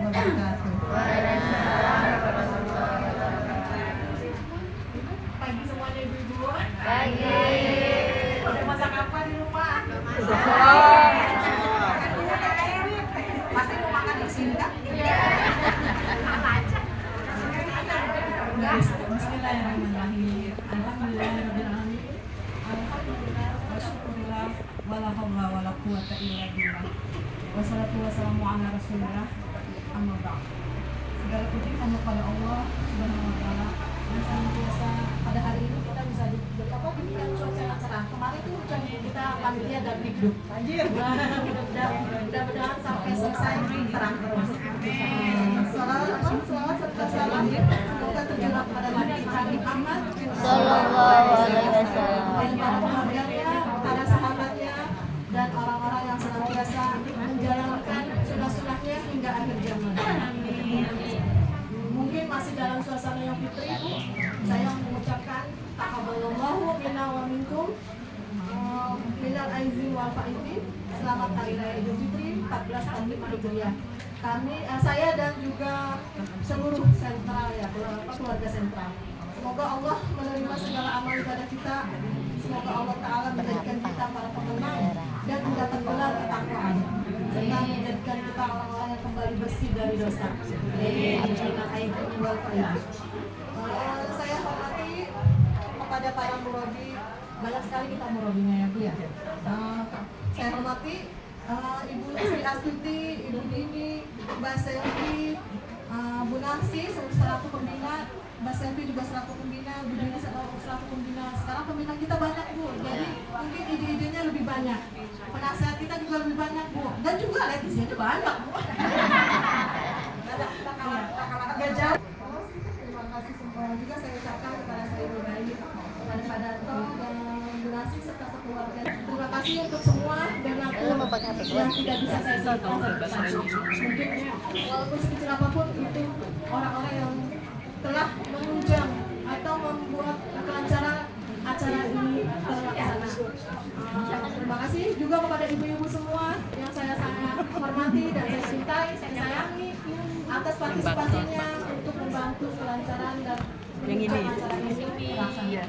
wabarakatuh. Pagi semuanya ibu-ibu. Pagi. Udah masak apa di rumah? Pasti mau makan di sini kan? Apa aja? Bismillahirrahmanirrahim. Alhamdulillahirrahmanirrahim. Alhamdulillah wa syukurillah wa la hawla wa la quwwata illa billah. Wassalatu wassalamu ala rasulillah. Amma ba'd. Segala puji hanya pada Allah Subhanahu wa taala. Dan senantiasa pada hari ini kita bisa diberikan cuaca yang cerah. Kemarin tuh hujan, kita panitia dan dikduk. Anjir. Mudah-mudahan sampai selesai terang terus. Salawat serta salam semoga tercurah pada Nabi Muhammad Sallallahu alaihi wasallam. dan para keluarganya, para sahabatnya, dan orang-orang yang senantiasa menjalankan sunnah-sunnahnya hingga akhir zaman. Mungkin masih dalam suasana yang fitri, saya mengucapkan taqabbalallahu minna wa minkum minal aizin wal faizin. Selamat Hari Raya Idul Fitri 1445 Hijriah. Saya dan juga seluruh sentral ya, keluarga sentral. Semoga Allah menerima segala amal ibadah kita. Semoga Allah Ta'ala menjadikan kita para pemenang dan mendapat gelar ketakwaan, serta menjadikan kita orang-orang yang kembali bersih dari dosa. Saya hormati kepada para murabbi, banyak sekali kita murabbinya ya Bu ya. Saya hormati Ibu Sri Astuti, Ibu Dini, Mbak Selvi, Bu Narsi selaku pembina, Mbak Selvi juga selaku pembina, Bu Dini selaku pembina. Sekarang pembina kita banyak Bu, jadi mungkin ide-idenya lebih banyak. Penasehat kita juga lebih banyak Bu, dan juga letisinya banyak Bu. Gak jauh. Terima kasih semua juga saya ucapkan kepada saya pribadi, kepada Pak Darto dan Bu Narsi serta sekeluarga. Terima kasih untuk semua dan aku yang tidak bisa saya sebutkan. Mungkin walaupun sekecil apapun itu orang-orang yang telah menunjang atau membuat kelancaran acara ini terlaksana. Terima kasih juga kepada ibu-ibu semua yang saya sangat hormati dan saya cintai, saya sayangi atas partisipasinya untuk membantu kelancaran dan menunjang acara ini terlaksana.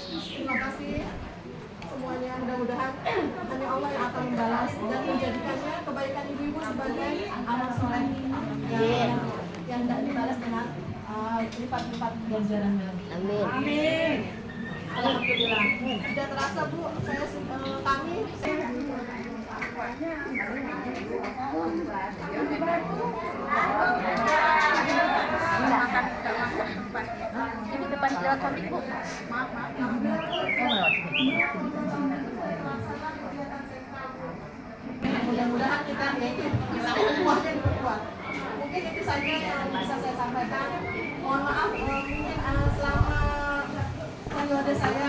Terima kasih semuanya, mudah-mudahan hanya Allah yang akan membalas dan menjadikannya kebaikan ibu-ibu sebagai amal soleh yang tidak dibalas dengan lipat-lipat ganjarannya. Amin. Amin. Alhamdulillah. Tidak terasa Bu, kami Ini depan lewat komik Bu. Maaf. Mudah-mudahan kita kuatnya diperkuat. Mungkin itu saja yang bisa saya sampaikan. Mohon maaf mungkin selama periode saya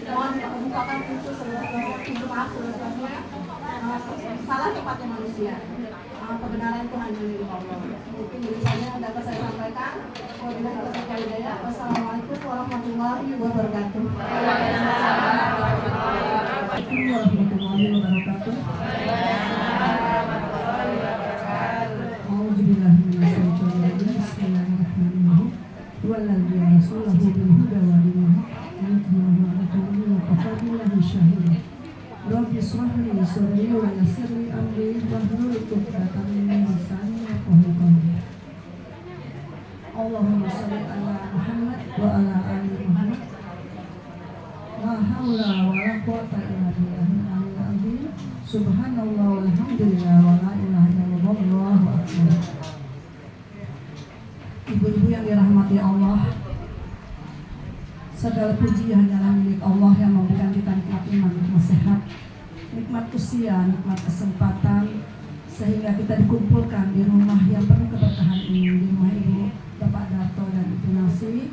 mohon membukakan pintu maaf sebelumnya. Salah tempatnya manusia. Kebenaran itu hanya milik Allah. Mungkin itu saja yang dapat saya sampaikan. Wassalamualaikum warahmatullahi wabarakatuh. Warahmatullahi wabarakatuh. A'udzubillahi minasyaitonir rajim. Bismillahirrahmanirrahim. Walladzi rasulahu bil huda wa dinil haqq wa kafa billahi shahida. Rabbi shrah li sadri wa yassir li amri wahlul 'uqdatam min lisani yafqahu qawli. Allahumma shalli ala Muhammad wa ala ali Muhammad. La haula wa la quwwata illa billahil aliyyil azim. Subhanallah walhamdulillah wa la ilaha illallah wallahu akbar. Ibu-ibu yang dirahmati Allah, segala puji hanyalah milik Allah yang memberikan kita nikmat iman, nikmat sehat, nikmat usia, nikmat kesempatan, sehingga kita dikumpulkan di rumah yang penuh keberkahan ini, di rumah Ibu Bapak Darto dan Ibu Nasi.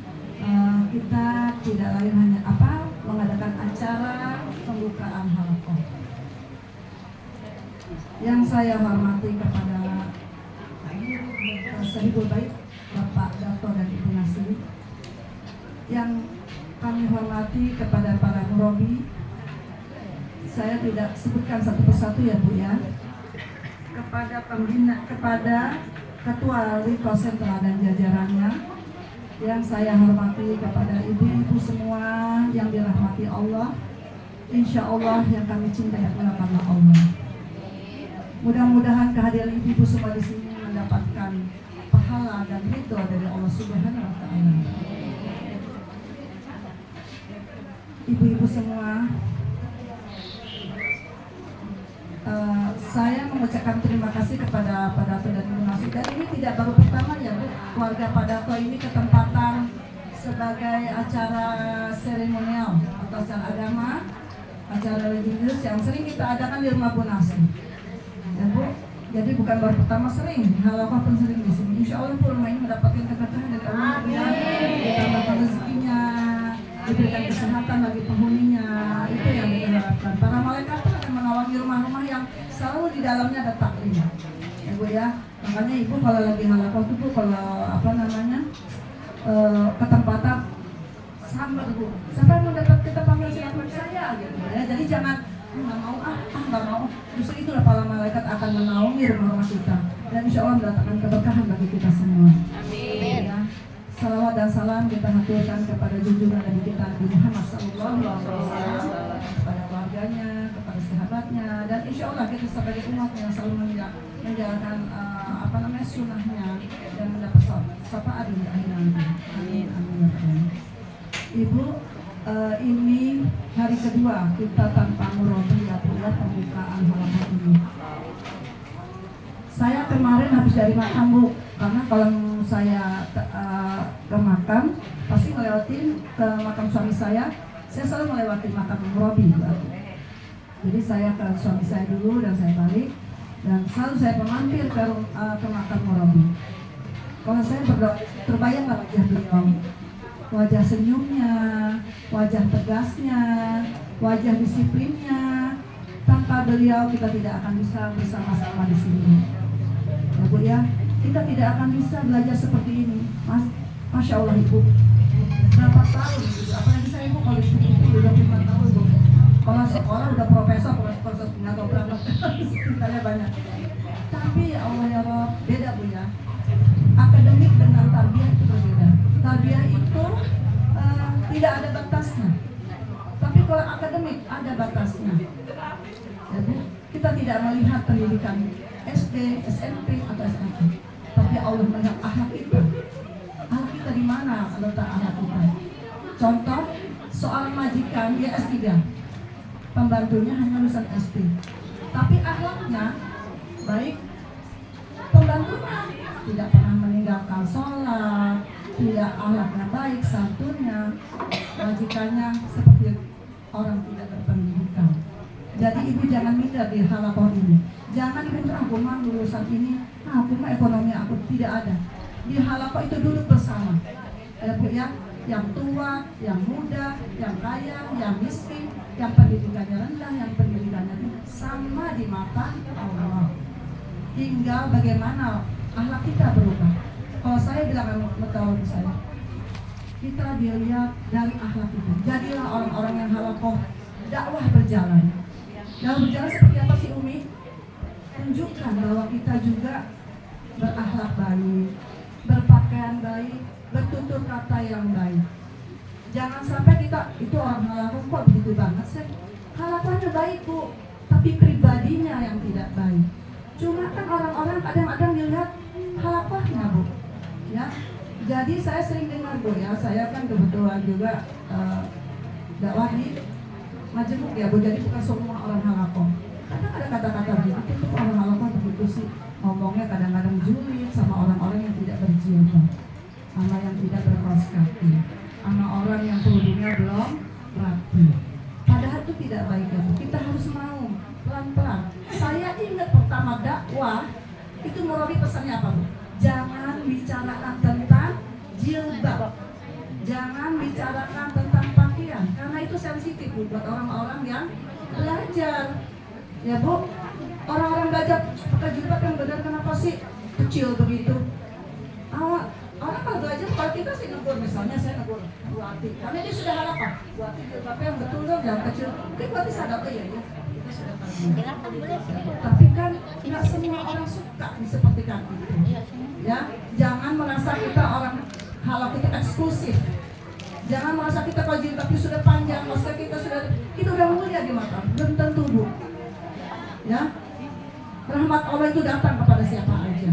Kita tidak lain hanya mengadakan acara pembukaan halaqah. Yang saya hormati kepada Sahibul Bait Bapak Darto dan Ibu Nasi, yang kami hormati kepada para murabbi, saya tidak sebutkan satu persatu ya Bu ya, kepada Ketua Wikosentra dan jajarannya yang saya hormati, kepada ibu-ibu semua yang dirahmati Allah, insya Allah yang kami cintai adalah karena Allah. Mudah-mudahan kehadiran ibu-ibu semua di sini mendapatkan pahala dan ridho dari Allah Subhanahu wa Ta'ala. Ibu-ibu semua, saya mengucapkan terima kasih kepada Pak Dato dan Ibu Nasir. Dan ini tidak baru pertama ya Bu, keluarga Pak Dato ini ketempatan sebagai acara seremonial atau acara agama, acara religius yang sering kita adakan di rumah Bu Nasir. Ya Bu, jadi bukan baru pertama, sering, halaqah pun sering di sini. Insya Allah Bu, rumah ini mendapatkan keberkahan dari Allah, ditambahkan rezekinya, diberikan kesehatan bagi penghuninya. Itu yang kita harapkan. Para malaikat pun akan menawangi rumah-rumah yang selalu di dalamnya ada taklim. Ya Bu ya, makanya Ibu kalau lagi halaqah itu Bu, kalau ketempatan sambil Bu, sampai mau dapat kita panggil siapa saya gitu ya. Jadi jangan nggak mau nggak mau. Justru itulah para malaikat akan menaungi rumah-rumah kita dan insya Allah mendatangkan keberkahan bagi kita semua. Amin. Ya. Salawat dan salam kita haturkan kepada junjungan Nabi kita Nabi Muhammad SAW, kepada keluarganya, kepada sahabatnya, dan insya Allah kita sebagai umat yang selalu menjalankan sunnahnya dan mendapat syafaat di akhir nanti. Amin. Amin. Ibu, ini hari kedua kita tanpa murabi ya pembukaan halaman ini. Saya kemarin habis dari makam Bu, karena kalau saya ke makam pasti ngelewatin ke makam suami saya selalu melewati makam murabi. Jadi saya ke suami saya dulu dan saya balik, dan selalu saya mampir ke makam murabi. Kalau saya berdoa terbayanglah wajah beliau, wajah senyumnya, wajah tegasnya, wajah disiplinnya. Tanpa beliau kita tidak akan bisa bersama-sama di sini. Ya Bu ya, kita tidak akan bisa belajar seperti ini. Masya Allah Ibu, berapa tahun gitu, apalagi saya Ibu kalau di sini itu udah 5 tahun Bu. Kalau seorang udah profesor nggak tahu berapa ceritanya banyak. Tapi ya Allah ya Allah, beda Bu ya. Akademik dengan tarbiyah itu berbeda. Tarbiyah itu tidak ada batasnya. Tapi kalau akademik ada batasnya. Jadi kita tidak melihat pendidikan SD, SMP atau SMA. Tapi Allah melihat akhlak kita. Akhlak kita di mana letak akhlak kita? Contoh, seorang majikan dia S3. Pembantunya hanya lulusan SD. Tapi akhlaknya baik. Pembantunya tidak pernah meninggalkan sholat, tidak akhlaknya baik, santunnya, majikannya seperti orang tidak berpendidikan. Jadi Ibu jangan minder di halaqah ini. Jangan Ibu aku mah lulusan ini, aku mah ekonomi aku tidak ada. Di halaqah itu duduk bersama. Ya Bu ya, yang tua, yang muda, yang kaya, yang miskin, yang pendidikannya rendah, yang pendidikannya tinggi, sama di mata Allah. Tinggal bagaimana akhlak kita berubah. Kalau saya bilang metode saya, kita dilihat dari akhlak kita. Jadilah orang-orang yang halaqah, dakwah berjalan. Dakwah berjalan seperti apa sih Umi? Tunjukkan bahwa kita juga berakhlak baik, berpakaian baik, bertutur kata yang baik. Jangan sampai kita itu orang halaqah kok begitu banget sih. Halaqahnya baik Bu, tapi pribadinya yang tidak baik. Cuma kan orang-orang kadang-kadang dilihat halaqahnya Bu. Ya, jadi saya sering dengar Bu ya, saya kan kebetulan juga dakwah di Majemuk ya Bu, jadi bukan semua orang halaqah. Kadang ada kata-kata begitu, itu orang halaqah begitu sih, ngomongnya kadang-kadang julid sama orang-orang yang tidak berjilbab, sama yang tidak berkaos kaki, sama orang yang kerudungnya belum rapi. Padahal itu tidak baik ya Bu, kita harus mau pelan-pelan. Saya ingat pertama dakwah itu murabi pesannya apa Bu? Jangan bicarakan tentang jilbab, jangan bicarakan tentang pakaian, karena itu sensitif Bu, buat orang-orang yang belajar. Ya Bu, orang-orang belajar pakai jilbab yang benar kenapa sih kecil begitu? Orang kalau belajar, kalau kita sih negur, misalnya saya negur Bu Ati, karena dia sudah halaqah. Bu Ati jilbabnya yang betul dong, yang kecil. Mungkin Bu Ati sadar, oh iya ya, kita sudah tahu. Tapi kan nggak semua orang Jangan merasa kita kalau jilbabnya sudah panjang, maksudnya kita udah mulia di mata. Belum tentu, Bu. Ya, rahmat Allah itu datang kepada siapa aja.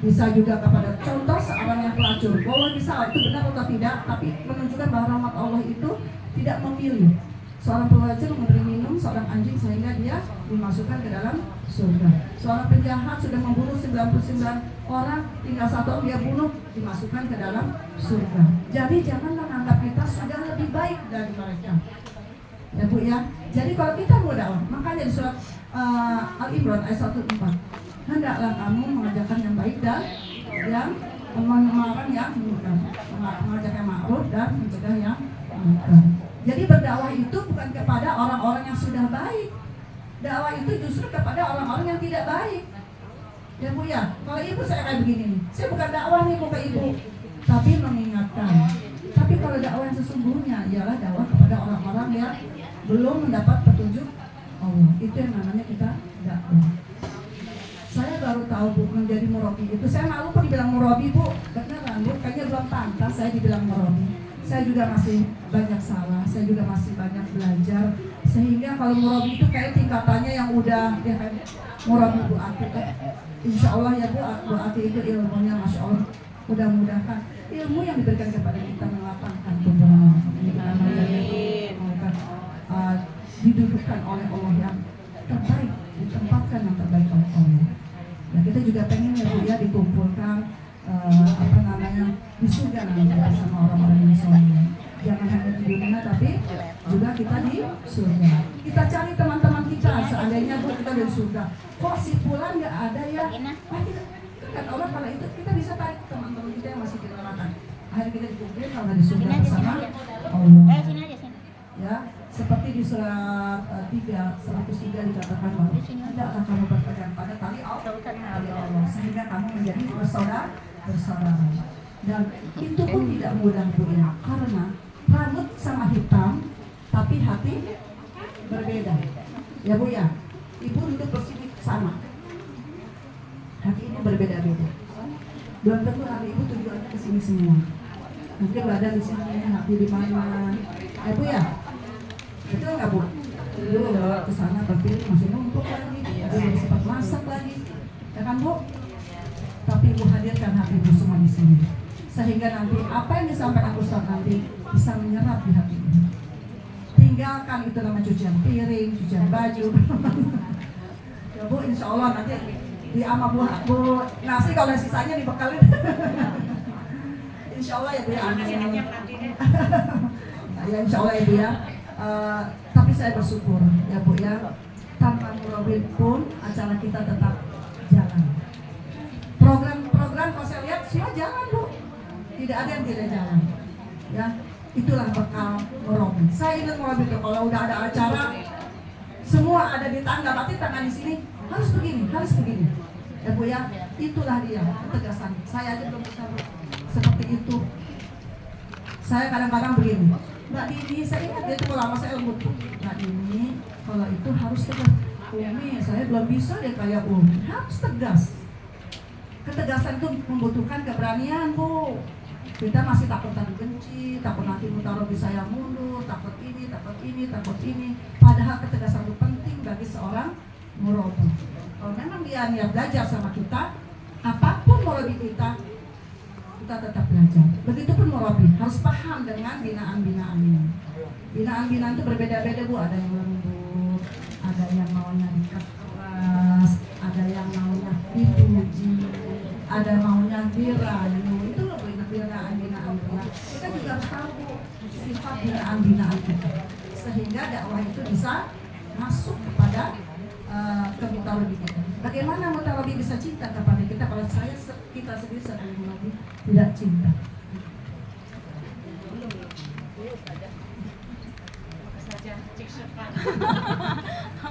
Bisa juga kepada contoh seorang yang pelacur. Bahwa bisa itu benar atau tidak, tapi menunjukkan bahwa rahmat Allah itu tidak memilih. Seorang pelacur memberi minum seorang anjing sehingga dia dimasukkan ke dalam surga. Seorang penjahat sudah membunuh 99 orang, tinggal satu orang dia bunuh, dimasukkan ke dalam surga. Jadi janganlah anggap kita sudah lebih baik dari mereka. Ya Bu ya. Jadi kalau kita mau dakwah, makanya di surat Al-Imran ayat 1-4, hendaklah kamu mengajarkan yang baik dan yang melarang yang munkar, mengajak yang ma'ruf dan mencegah yang munkar. Jadi berdakwah itu bukan kepada orang-orang yang sudah baik. Dakwah itu justru kepada orang-orang yang tidak baik. Ya Bu ya, kalau ibu saya kayak begini nih, saya bukan dakwah nih Bu ke ibu, tapi mengingatkan. Tapi kalau dakwah yang sesungguhnya ialah dakwah kepada orang-orang yang belum mendapat petunjuk Allah. Itu yang namanya kita dakwah. Saya baru tahu Bu menjadi murabi itu. Saya malu kok dibilang murabi Bu. Beneran Bu, kayaknya belum pantas saya dibilang murabi. Saya juga masih banyak salah, saya juga masih banyak belajar. Sehingga kalau murabi itu kayak tingkatannya yang udah ya kayak murabi Bu Ati. Insya Allah ya Bu Ati itu ilmunya Masya Allah. Mudah-mudahan ilmu yang diberikan kepada kita melapangkan tubuh. Didudukkan oleh Allah yang terbaik, ditempatkan yang terbaik oleh Allah. Nah, kita juga pengen ya Bu ya dikumpulkan di surga nanti bersama orang-orang yang soleh. Jangan hanya di dunia tapi juga kita di surga. Kita cari teman-teman kita, seandainya Bu kita di surga. Kok si Fulan nggak ada ya? Kan Allah kalau itu kita bisa tarik teman-teman kita yang masih di neraka. Akhirnya kita dikumpulkan kalau di surga bersama Allah. Ya, seperti di surat 103 dikatakan bahwa hendaklah kamu berpegang pada tali Allah sehingga kamu menjadi bersaudara. Dan itu pun tidak mudah Bu ya, karena rambut sama hitam tapi hati berbeda. Ya Bu ya, ibu duduk bersini sama, hati ini berbeda-beda. Belum tentu hati ibu tujuannya ke sini semua. Mungkin badan di sini, hati di mana. Ya Bu ya. Betul nggak Bu? Dulu ke sana berpikir masih numpuk lagi, masih sempat masak lagi, ya kan Bu? Tapi Ibu hadirkan hati Ibu semua di sini, sehingga nanti apa yang disampaikan Ustaz nanti bisa menyerap di hati Ibu. Tinggalkan itu namanya cucian piring, cucian baju. Ya Bu, insya Allah nanti di ama Bu nasi kalau sisanya dibekalin. Insya Allah ya Bu ya. Ya insya Allah ya Bu ya. Tapi saya bersyukur ya Bu ya, tanpa murabi pun acara kita tetap jalan. Program-program kalau saya lihat semua jalan Bu, tidak ada yang tidak jalan. Ya, itulah bekal murabi. Saya ingat murabi itu kalau udah ada acara, semua ada di tangga, berarti tangan di sini harus begini. Ya Bu ya, itulah dia ketegasan. Saya aja belum bisa seperti itu. Saya kadang-kadang begini. Mbak Dini, saya ingat dia itu lama saya lembut. Mbak Dini, kalau itu harus tegas. Umi, saya belum bisa deh kayak Umi. Harus tegas. Ketegasan itu membutuhkan keberanian Bu. Kita masih takut tadi benci, takut nanti mutarobi saya mundur, takut ini. Padahal ketegasan itu penting bagi seorang murabi. Kalau memang dia niat belajar sama kita, apapun murabi kita tetap belajar. Begitupun murabi harus paham dengan binaan-binaan ini. Binaan-binaan itu berbeda-beda Bu. Ada yang lembut, ada yang maunya dikeras, ada yang maunya dipuji, ada maunya dirayu. Itu loh binaan-binaan. Kita juga harus tahu sifat binaan-binaan itu, sehingga dakwah itu bisa masuk kepada kemutarobi kita. Bagaimana mutarobi bisa cinta kepada kita kalau kita sendiri sebagai murabi tidak cinta?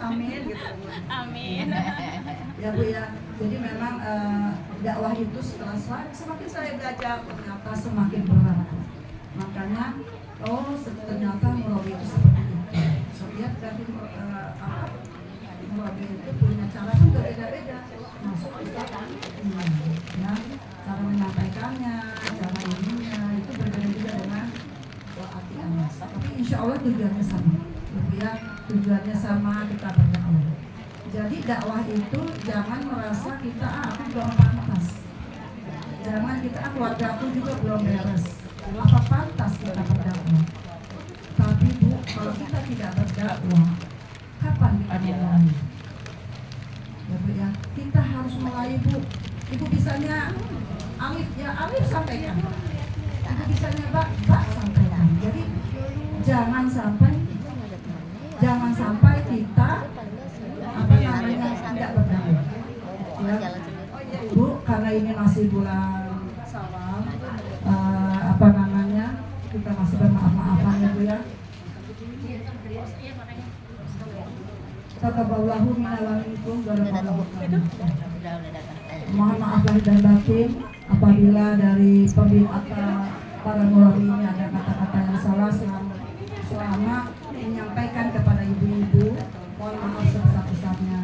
Amin gitu. Amin. Ya Bu ya. Jadi memang dakwah itu setelah semakin saya belajar ternyata semakin berat. Makanya ternyata murabi itu seperti itu. So lihat berarti murabi itu punya cara kan berbeda-beda. Masuk ya, cara menyampaikannya, cara ininya itu berbeda juga dengan tujuannya sama, gitu ya. Tujuannya sama, kita berdakwah. Jadi dakwah itu jangan merasa kita aku belum pantas. Jangan kita keluarga aku juga belum beres. Apa pantas kita berdakwah? Tapi Bu, kalau kita tidak berdakwah, kapan kita mulai? Ya Bu ya, kita harus mulai Bu. Ibu bisanya Alif ya, Alif sampaikan. Ibu bisanya Mbak sampaikan. Jadi jangan sampai kita apa namanya tidak berdakwah. Ya. Bu, karena ini masih bulan Syawal, apa namanya, kita masih bermaaf-maafan ya Bu ya. Taqabbalallahu minna wa minkum barakallahu fiikum. Mohon maaf lahir dan batin apabila dari pembina para nurawi ini ada kata-kata yang salah selama menyampaikan kepada ibu-ibu. Mohon maaf sebesar-besarnya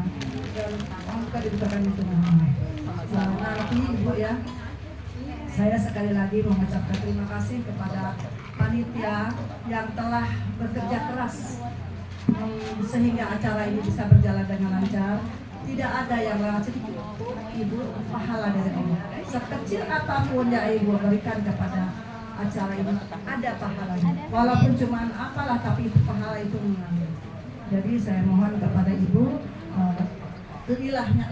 dan mohon juga dibukakan itu maaf. Nanti Ibu ya, saya sekali lagi mengucapkan terima kasih kepada panitia yang telah bekerja keras sehingga acara ini bisa berjalan dengan lancar. Tidak ada yang lewat sedikit Ibu pahala dari Allah. Sekecil apapun ya Ibu berikan kepada acara ini, ada pahalanya. Walaupun cuma apalah, tapi itu pahala itu mengalir. Jadi saya mohon kepada Ibu,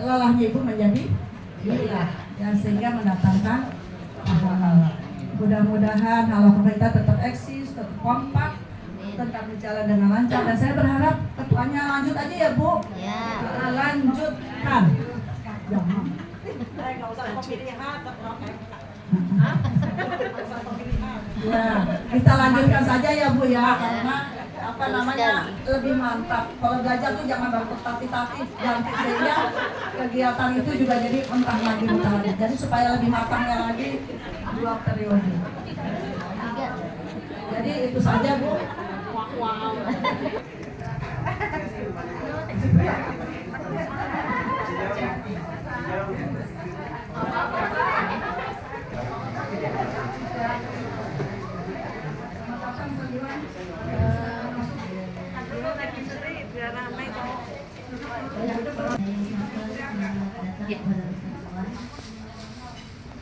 lelahnya Ibu menjadi lilah, ya, sehingga mendatangkan pahala. Mudah-mudahan kalau kita tetap eksis, tetap kompak, tetap berjalan dengan lancar. Dan saya berharap ketuanya lanjut aja ya Bu. Ya. Lanjutkan. Jangan. Ya, kita lanjutkan saja ya Bu ya, karena apa namanya lebih mantap. Kalau belajar tuh jangan baru tati-tati, ganti sehingga kegiatan itu juga jadi mentah lagi. Jadi supaya lebih matangnya lagi 2 periode. Jadi itu saja Bu. Wow. biar ramai kok. Ya.